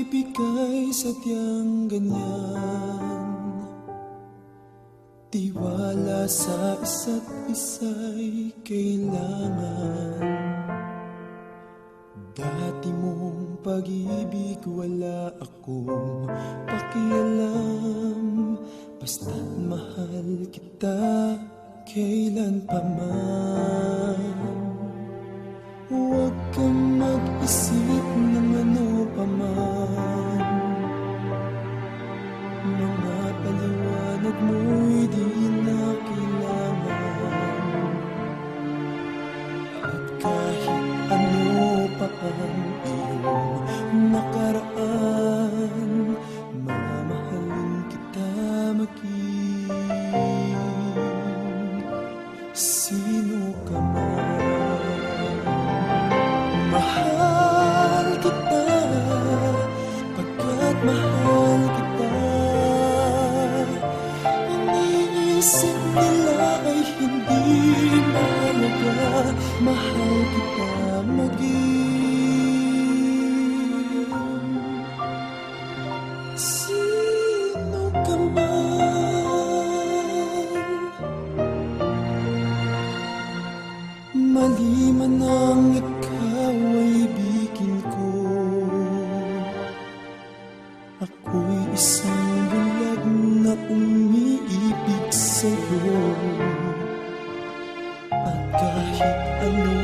pag-ibig ay sadyang ganyan. Tiwala sa isa't isa'y kailangan. Dati mong pag-ibig wala akong pakialam. Basta't mahal kita kailan pa man. Huwag kang mag-isip ng ano pa man. Mga paliwanag mo'y di na kailangan. At kahit ano pa ang iyong nakaraan, mamahalin kita maging sino ka man. Mahal kita pagkat mahal kita. Iniisip nila ay hindi mahalaga. Mahal kita maging sino ka man. Mali man ang ikaw ay ibigin ko. Ako'y isang bulag na umiibig sa'yo. At kahit ano